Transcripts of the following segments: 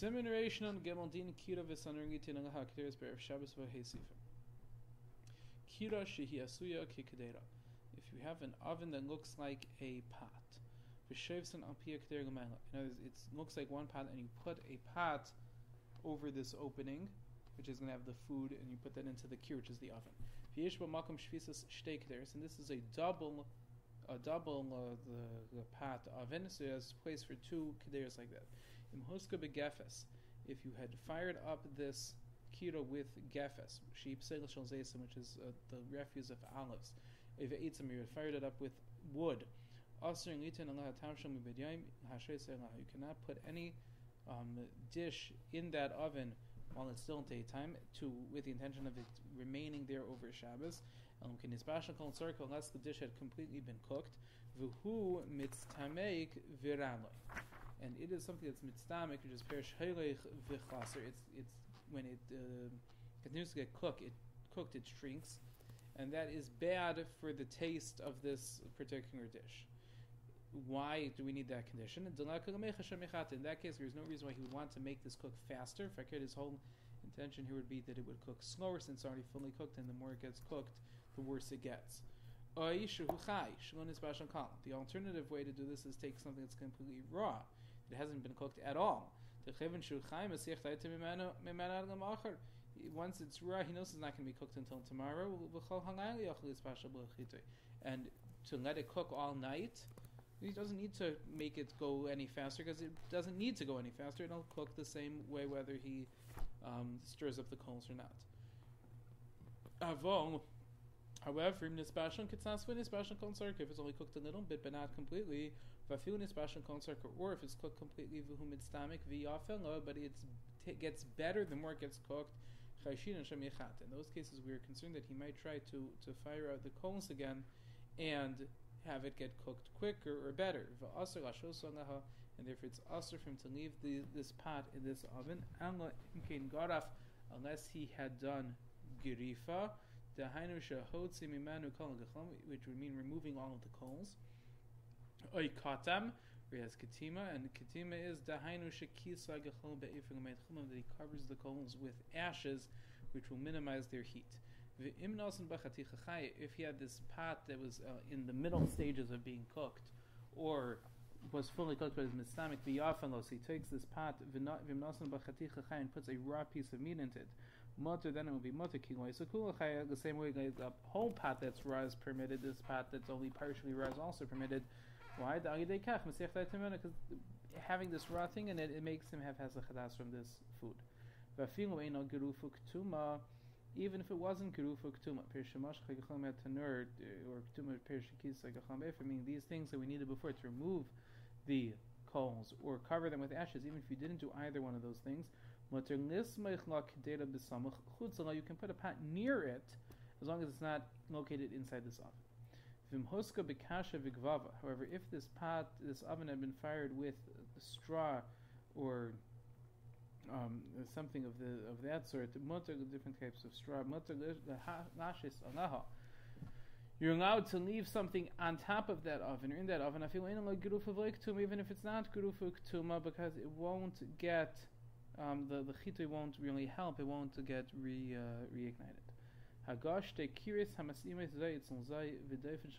Siman Reish Nun Gimel Din Kira V'Sanringitin Alaha K'teres Be'erev Shabbos V'Heisifim. Kira Shehi Asuya K'Kedera. If you have an oven that looks like a pot, V'Shevson Al Pia K'der L'Mayla. In other words, it looks like one pot, and you put a pot over this opening, which is going to have the food, and you put that into the kir, which is the oven. V'yesh B'Makom Shvisas Shtei K'deres, and this is a double the pot oven, so it has place for two kederes like that. Im Huska B'Gefes, if you had fired up this kira with gefes, sheep segel shel zaysim, which is the refuse of olives, if you had fired it up with wood, you cannot put any dish in that oven while it's still in daytime, with the intention of it remaining there over Shabbos, unless the dish had completely been cooked. And it is something that's mitzdamek, which is perish halech v'chaser. It's when it continues to get cooked, it shrinks, and that is bad for the taste of this particular dish. Why do we need that condition? In that case, there is no reason why he would want to make this cook faster. In fact, his whole intention here would be that it would cook slower, since it's already fully cooked, and the more it gets cooked, the worse it gets. The alternative way to do this is take something that's completely raw. It hasn't been cooked at all. Once it's raw, he knows it's not going to be cooked until tomorrow. And to let it cook all night, he doesn't need to make it go any faster, because it doesn't need to go any faster. It'll cook the same way whether he stirs up the coals or not. However, if it's only cooked a little bit but not completely, or if it's cooked completely, but it gets better the more it gets cooked. In those cases, we are concerned that he might try to fire out the coals again and have it get cooked quicker or better. And therefore it's asur for him to leave this pot in this oven, unless he had done girifa, which would mean removing all of the coals. Oy katam, where he has katima, and katima is that he covers the coals with ashes, which will minimize their heat. If he had this pot that was in the middle stages of being cooked, or was fully cooked but is mistamik v'yafalos, he takes this pot and puts a raw piece of meat into it. Then it will be mutter kiloi. So the same way the whole pot that's raw is permitted, this pot that's only partially raw is also permitted. Why? Because having this raw thing in it, it makes him have hazachadas from this food. Even if it wasn't gerufa ktuma, or ktuma, meaning these things that we needed before to remove the coals or cover them with ashes, even if you didn't do either one of those things, you can put a pot near it as long as it's not located inside this oven. However, if this oven had been fired with straw or something of that sort, different types of straw, you're allowed to leave something on top of that oven or in that oven, even if it's not gerufa ktuma, because it won't get the chitui won't really help. It won't get reignited. If you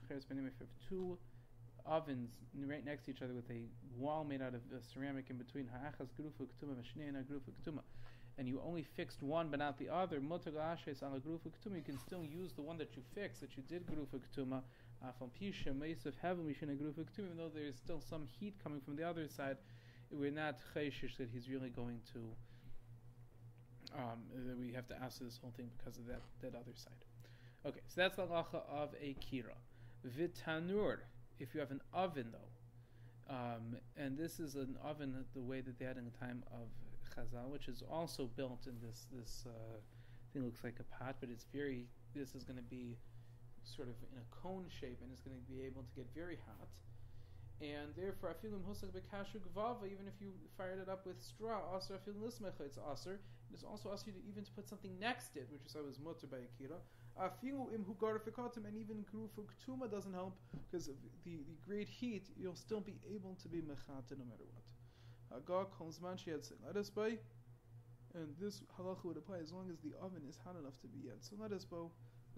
have two ovens right next to each other with a wall made out of ceramic in between, and you only fixed one but not the other, you can still use the one that you fixed, that you did gerufa ktuma, even though there is still some heat coming from the other side. We're not chayshish that he's really going to that we have to ask this whole thing because of that other side. Okay, so that's the halacha of a kira. V'tanur, if you have an oven though, and this is an oven the way that they had in the time of Chazal, which is also built in this thing, looks like a pot, but this is going to be sort of in a cone shape, and it's going to be able to get very hot. And therefore, even if you fired it up with straw, also it's asur. It's also asur to even to put something next to it, which is always mutter by akira. And even gerufa ktuma doesn't help, because of the great heat, you'll still be able to be mechata no matter what. Haga kol zman sheyad lettuce by, and this halacha would apply as long as the oven is hot enough to be yet. So lettuce bow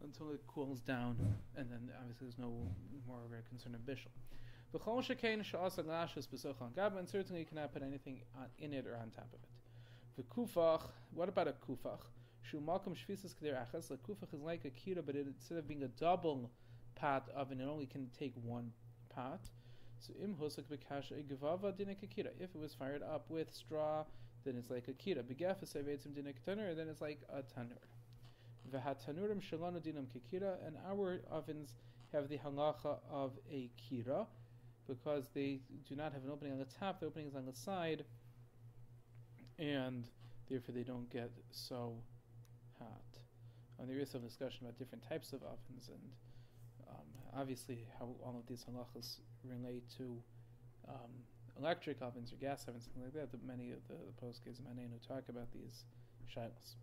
until it cools down, and then obviously there's no more of a concern of bishul. V'chol shekain she'asa lashes b'soch on gaba, and certainly you cannot put anything in it or on top of it. V'kufach, what about a kufach? Shu malkum shvisas k'der achas. A kufach is like a kira, but instead of being a double pot oven, it only can take one pot. So im hosak b'kash a gevava dinek kira. If it was fired up with straw, then it's like a kira. Begafas avetzim dinek tanur, then it's like a tanur. V'hatanurim shalanu dinam kikira, and our ovens have the halacha of a kira because they do not have an opening on the top. The opening is on the side, and therefore they don't get so hot. There is some discussion about different types of ovens, and obviously how all of these halachas relate to electric ovens or gas ovens, something like that. Many of the postkes and who talk about these shilas.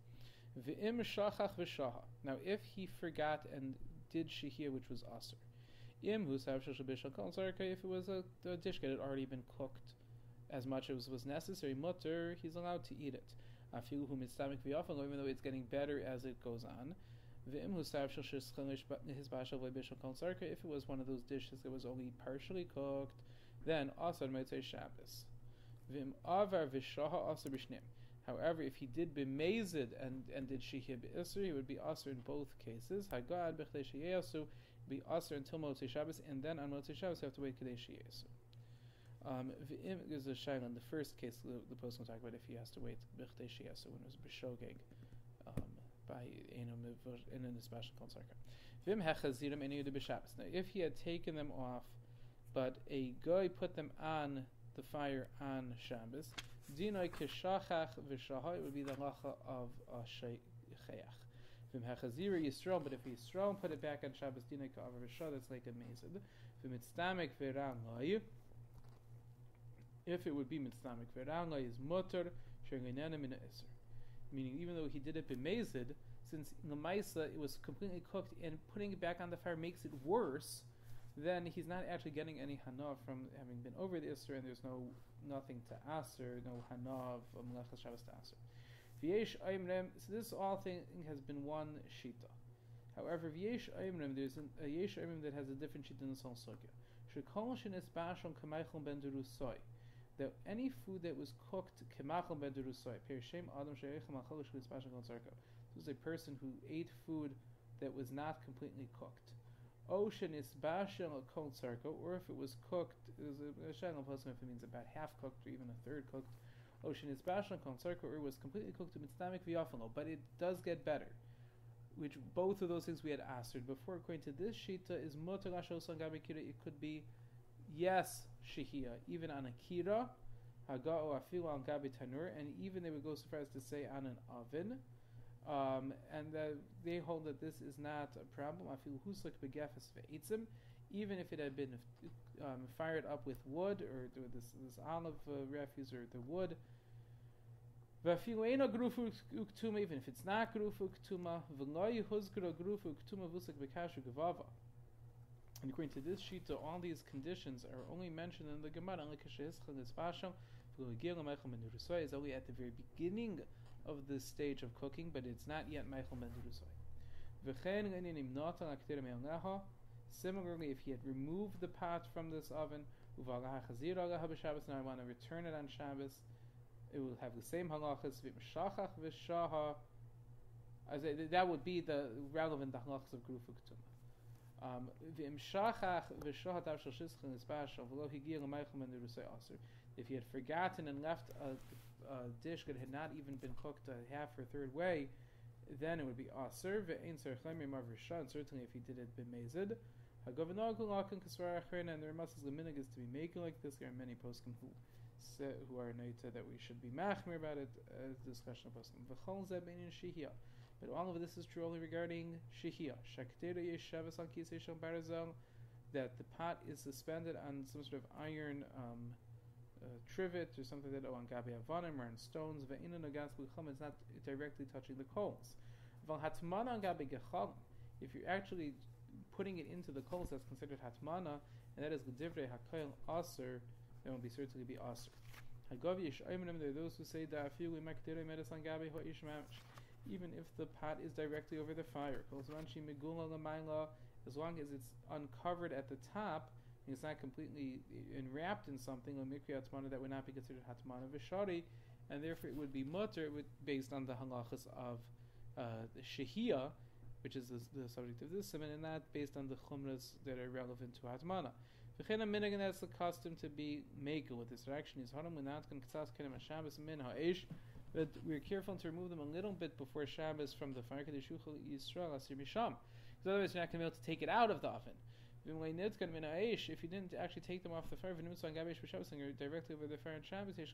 V'im shachach v'shaha. Now, if he forgot and did shihia, which was aser, im husav shel bishul kol zarka, if it was a dish that had already been cooked as much as was necessary, mutter, he's allowed to eat it. Afilu hu mitzamik v'yafal, even though it's getting better as it goes on. V'im husav shel his bashal bishul kol zarka, if it was one of those dishes that was only partially cooked, then aser mitzay Shabbos. V'im avar v'shaha aser b'shneim. However, if he did be mazid and did shihia be'isr, he would be asr in both cases. Hagad b'chdei sheyesu be asr until Motzei Shabbos, and then on Motzei Shabbos you have to wait k'dei sheyesu. There's a shaila in the first case. The post will talk about if he has to wait b'chdei sheyesu when it was b'shogeg by enum in an especial konsarka. V'im hechazirim enu b'Shabbos. Now, if he had taken them off, but a guy put them on the fire on Shabbos, Dinoi kishachach v'shaha, it would be the halacha of shayach. V'im hachazira yisrael, but if Yisrael put it back on Shabbos, dinoi ka'avar v'shah, that's like a mezid. V'im mitzdamek v'ran if it would be mitzdamek v'ran is mutter sherinena min ha'isr. Meaning, even though he did it b'mezid, since in the Maisa it was completely cooked, and putting it back on the fire makes it worse, then he's not actually getting any hana from having been over the Isser, and there's nothing to aser, no hana of Melechas Shabbos to aser. V'yesh aimrem, so this all thing has been one shita. However, v'yesh aimrem, there's a yesh aimrem that has a different shita in this whole sugya. Shekol shenis bashon k'meichel ben derusoi, that any food that was cooked k'meichel ben derusoi, per shem adam she'eichem achol shenis bashon kol tzarko. This was a person who ate food that was not completely cooked. Ocean is bashel a cold circle, or if it was cooked, there's a shayla poskim if it means about half cooked or even a third cooked. Ocean is bashel a cold circle, or it was completely cooked to mitzdamek v'yafalo, but it does get better. Which both of those things we had asked before. According to this shita, is mutar lashos on gabi kira. It could be yes shehia, even on a kira, haga'o afilu on gabi tanur, and even they would go so far as to say on an oven. And they hold that this is not a problem. I feel huslik begefes ve'etzim, even if it had been fired up with wood or this olive refuse or the wood. V'afilu eino grufu uktuma, even if it's not grufu uktuma, v'lo yehuzgro grufu uktuma v'uslik bekashu gevava. And according to this shita, all these conditions are only mentioned in the Gemara. Only kashehischal nisbashal v'lo meichel ben derusoi is only at the very beginning of this stage of cooking, but it's not yet meichel ben derusoi. Similarly, if he had removed the pot from this oven, now I want to return it on Shabbos, it will have the same halachas. That would be the relevant halachas of gruf uktuma. If he had forgotten and left a dish that had not even been cooked a half or third way, then it would be aser. And certainly if he did it b'mezid, and there must be minig is to be making like this. There are many poskim who are noted that we should be machmir about it as discussion of poskim. But all of this is true only regarding shihia. That the pot is suspended on some sort of iron trivet or something that on gabi avanim or on stones. It's not directly touching the coals. If you're actually putting it into the coals, that's considered hatmana, and that is the divrei hakoil aser. That will certainly be aser. There are those who say that even if the pot is directly over the fire, as long as it's uncovered at the top, and it's not completely enwrapped in something, that would not be considered hatmana v'shari, and therefore it would be mutter based on the halachas of the shehiyah, which is the subject of this siman, and not based on the chumras that are relevant to hatmana. And that's the custom to be makel with this direction is that we're careful to remove them a little bit before Shabbos from the fire, because otherwise you're not going to be able to take it out of the oven. If you didn't actually take them off the fire, and you're directly over the fire in Shabbos, you'd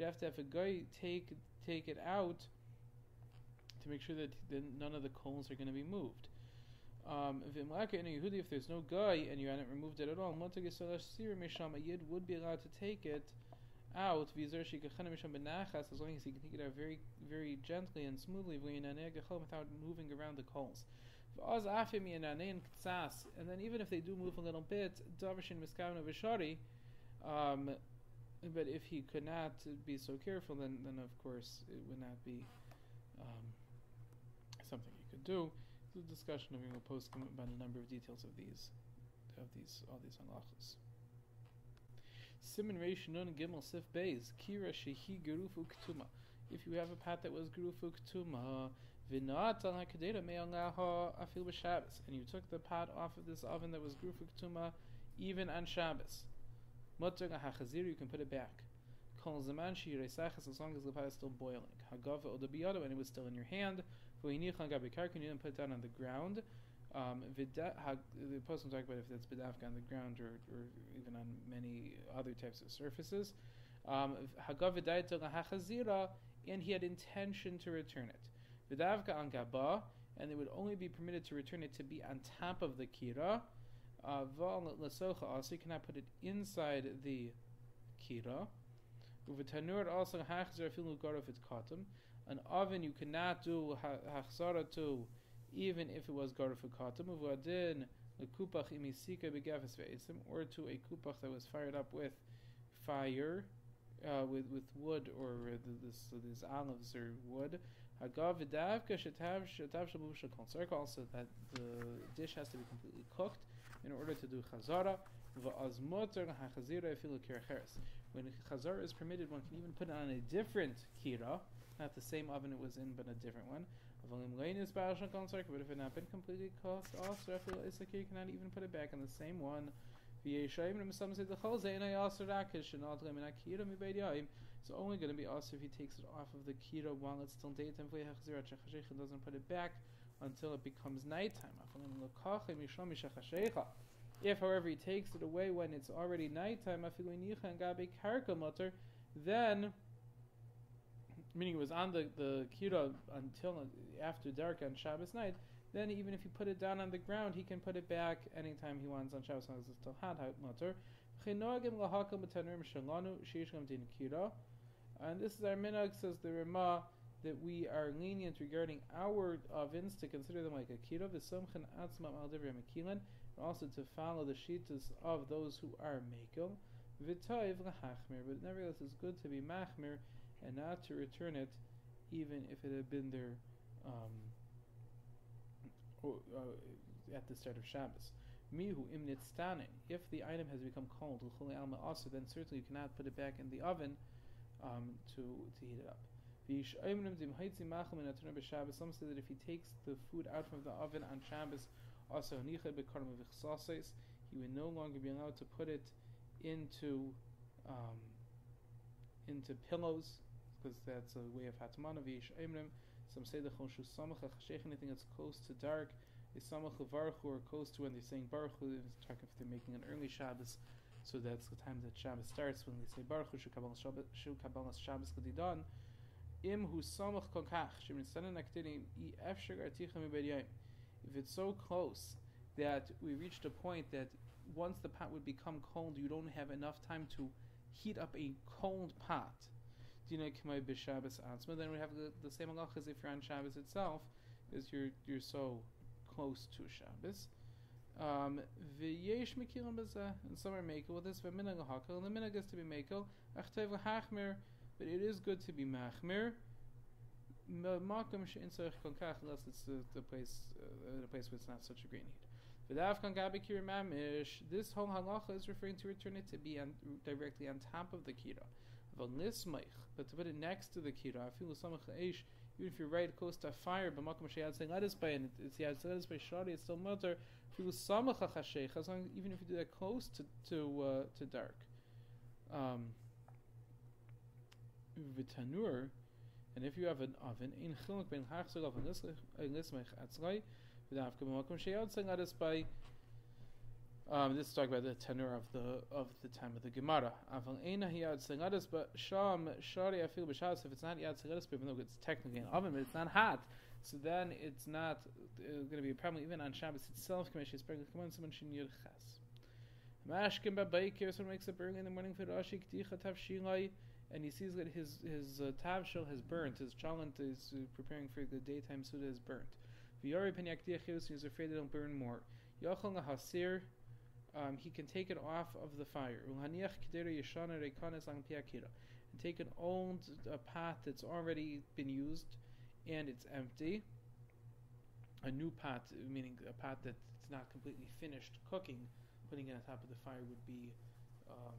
have to have a guy take it out to make sure that none of the coals are going to be moved. If there's no guy and you haven't removed it at all, a yid would be allowed to take it out, as long as he can take it out very, very gently and smoothly without moving around the coals. And then even if they do move a little bit, but if he could not be so careful, then of course it would not be something he could do. The discussion of a post about a number of details of all these halachas. Siman Reish Nun Gimel Sif Beis Kira Shehi Gerufu Ktuma. If you have a pot that was Gerufu Ktuma, V'nat al Hakadera Me'alaha Afil B'Shabbos, and you took the pot off of this oven that was Gerufu Ktuma even on Shabbos, Mutter HaChazir, you can put it back. Kol Zaman Shireisachas, as long as the pot is still boiling. Hagava Odabiyado, and it was still in your hand. You didn't put it down on the ground. The person talk about if that's bedavka on the ground or even on many other types of surfaces. And he had intention to return it. Bedavka on gaba, and it would only be permitted to return it to be on top of the kira. Also, you cannot put it inside the kira. Also, if it's cotton. An oven you cannot do hachzara to, even if it was garuf katam, or to a kupach that was fired up with fire, with wood or these olives or wood. Also, that the dish has to be completely cooked in order to do chazara. When chazara is permitted, one can even put it on a different kira. Not the same oven it was in, but a different one. But if it not been completely cooked, also you cannot even put it back on the same one. Some say it's only going to be also if he takes it off of the kira while it's still daytime, and doesn't put it back until it becomes nighttime. If, however, he takes it away when it's already nighttime, then, meaning it was on the kira until after dark on Shabbos night, then even if you put it down on the ground, he can put it back anytime he wants on Shabbos, as long as it's still hot. And this is our minhag, says the Rama, that we are lenient regarding our ovens to consider them like a kira, and also to follow the shittas of those who are mekel. But nevertheless, it's good to be machmir and not to return it, even if it had been there at the start of Shabbos. Mihu imnitztanin. If the item has become cold, also, then certainly you cannot put it back in the oven to heat it up. Some say that if he takes the food out from the oven on Shabbos, also he would no longer be allowed to put it into pillows, because that's a way of hatmana. Some say the choshu samach anything that's close to dark is samach baruch or close to when they're saying baruch. If they're making an early Shabbos, so that's the time that Shabbos starts when they say baruch shu kabbalas Shabbos kadidan. Im hu samach kokach shemitzana naktinim I efshar articha mibedyayim. If it's so close that we reached a point that once the pot would become cold, you don't have enough time to heat up a cold pot, then we have the same halach as if you're on Shabbos itself, because you're so close to Shabbos. V'yesh mekilim b'zeh, and some are makel with this. V'minag l'hakel, and the minag is to be makel. Achtev l'hachmir, but it is good to be machmir. Makom she'in tzarich kol kach, unless it's the place where it's not such a great need. V'dav kan gabi kira mamish. This whole halacha is referring to return it to be directly on top of the kira. V'lismeich, but to put it next to the kira. Afilu samach ha'esh. Even if you're right close to a fire, but makom she'ad saying let us by, and it's yad let us by shari, it's still mutter. Even if you do that close to dark. V'tanur, and if you have an oven, in chiluk ben hachzolav and lismech atzlai, v'davka b'makom she'ad saying let us by. This is talking about the tanur of the time of the Gemara. Aval eina yad saying let us, but sham shari afil b'shas. If it's not yad saying let us, even though it's technically an oven, but it's not hot. So then it's not going to be a problem even on Shabbos itself. Someone makes a burning in the morning for Rashi and he sees that his tavshel has burnt. His chalent is preparing for the daytime suda is burnt. He's afraid they don't burn more. He can take it off of the fire. And take an old pot that's already been used and it's empty. A new pot, meaning a pot that's not completely finished cooking, putting it on top of the fire would be a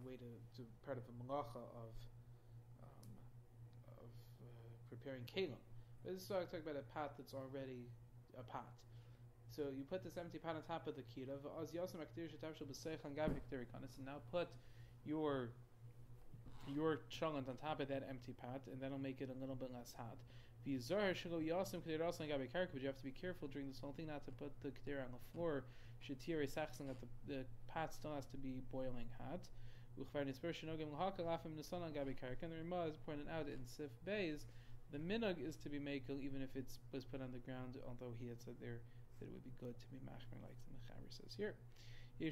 way to part of the malacha of preparing kelim. But this is talking about a pot that's already a pot. So you put this empty pot on top of the kira. And now put your chalent on top of that empty pot, and that'll make it a little bit less hot. But you have to be careful during this whole thing not to put the ketera on the floor. That the pot still has to be boiling hot. And the Ramah is pointed out in Sif Beis, the minhag is to be makel even if it was put on the ground, although he had said there that it would be good to be machmer, like the Mechaber says here. We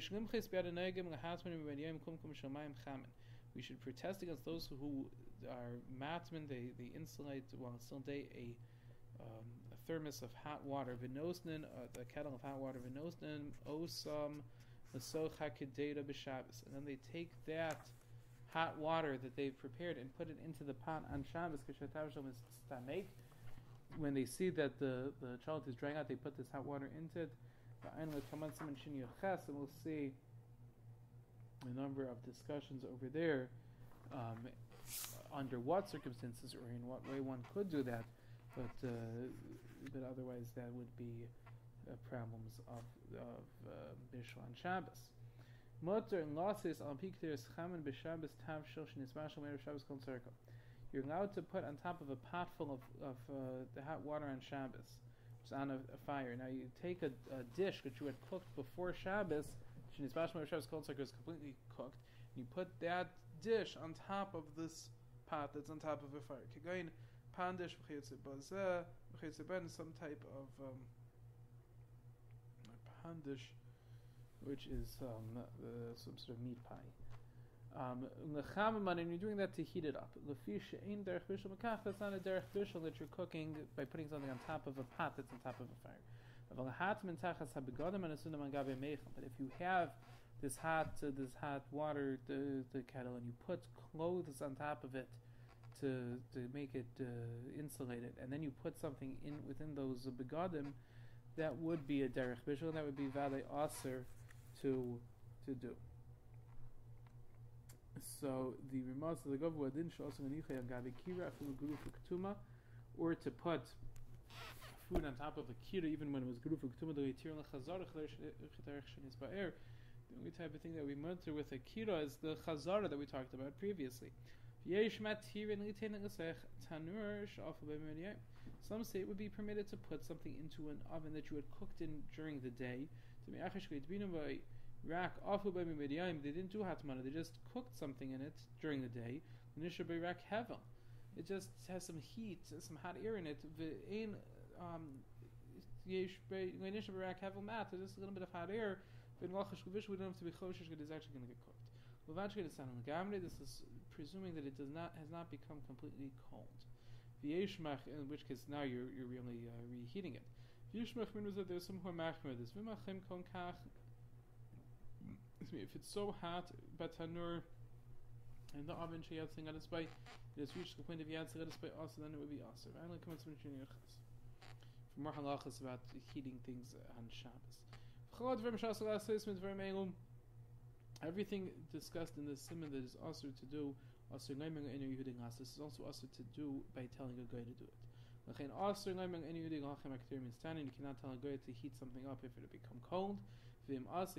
should protest against those who are matman, they insulate while it's still day a thermos of hot water, v'nosnin, a kettle of hot water, v'nosnin, osam, l'socha kedera b'Shabbos, and then they take that hot water that they've prepared and put it into the pot on Shabbos, when they see that the child is drying out, they put this hot water into it, and we'll see a number of discussions over there under what circumstances or in what way one could do that, but otherwise that would be problems of Bishul on Shabbos. Mutter and losses on pikteres chamen b'Shabbos tav shoshin ismashal meir Shabbos kol tzarka. You're allowed to put on top of a pot full of the hot water on Shabbos, which is on a fire. Now you take a dish that you had cooked before Shabbos, shin ismashal meir Shabbos kol tzarka is completely cooked. You put that dish on top of this pot that's on top of a fire. Kigayin pandish v'chayetze bazeh v'chayetze ben, some type of pandish, which is some sort of meat pie. And you're doing that to heat it up. That's not a derech bishul that you're cooking by putting something on top of a pot that's on top of a fire. But if you have this hot water, the kettle, and you put clothes on top of it to make it insulated, and then you put something in within those begadim, that would be a derech bishul, and that would be vale aser to do. So the remarks of the Gavua didn't show us or to put food on top of a kira even when it was guru for ketuma. The only type of thing that we monitor with a kira is the chazara that we talked about previously. Some say it would be permitted to put something into an oven that you had cooked in during the day. They didn't do hatmana, they just cooked something in it during the day. It just has some heat, some hot air in it. There's just a little bit of hot air. We don't have to be choshesh, it is actually going to get cooked. This is presuming that it has not become completely cold. In which case now you're really reheating it. Yishmach min that there's some who are machmir this. V'machim kon kach. If it's so hot, batanur, and the oven she had thing at its by, it's reached the point of yad at its by also, then it would be also. I only come to mention yachas. For more halachas about heating things on Shabbos. Everything discussed in this siman that is also to do, also this is also also to do by telling a guy to do it. Means standing, you cannot tell a guy to heat something up if it become cold. He's not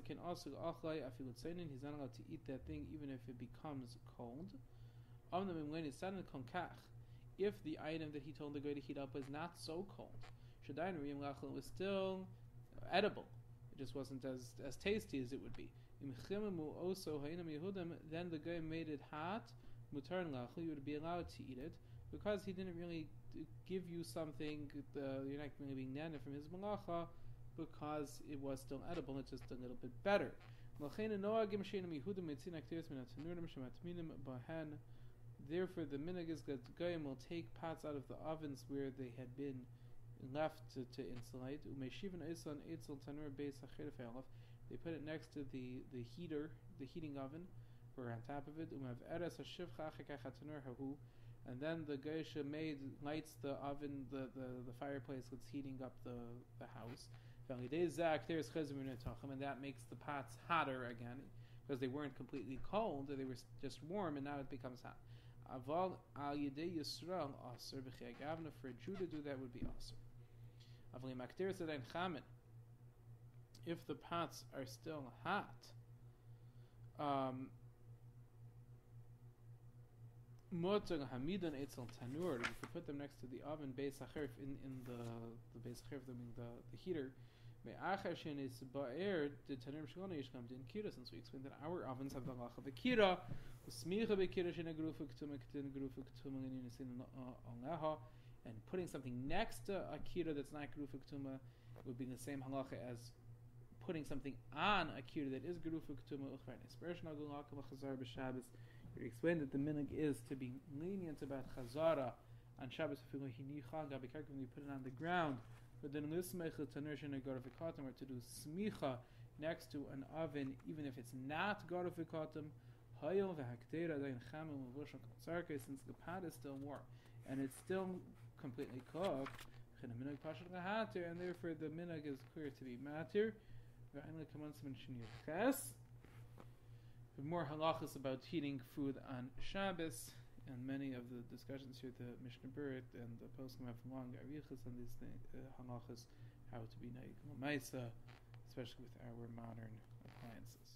allowed to eat that thing even if it becomes cold. If the item that he told the guy to heat up was not so cold, it was still edible. It just wasn't as tasty as it would be. Then the guy made it hot. You would be allowed to eat it because he didn't really give you something. You're not really being nana from his malacha because it was still edible. It's just a little bit better. Therefore, the minhag is that goyim will take pots out of the ovens where they had been left to insulate. They put it next to the heating oven, or on top of it. And then the geisha lights the oven, the fireplace that's heating up the house. And that makes the pots hotter again, because they weren't completely cold, they were just warm, and now it becomes hot. For a Jew to do that would be aser. If the pots are still hot, you could put them next to the oven, in the beis acher, the heater. Since we explained that our ovens have the lach of a kira, and putting something next to a kira that's not gerufa ketuma would be the same halacha as putting something on a kira that is gerufa ketuma. We explained that the minhag is to be lenient about chazara on Shabbos when you put it on the ground, but then or to do smicha next to an oven, even if it's not garofikatim, since the pot is still warm and it's still completely cooked, and therefore the minhag is clear to be matir. More halachas about heating food on Shabbos, and many of the discussions here, the Mishnah Berurah and the Poskim have long arichas on these halachas, how to be naik l'maisa, especially with our modern appliances.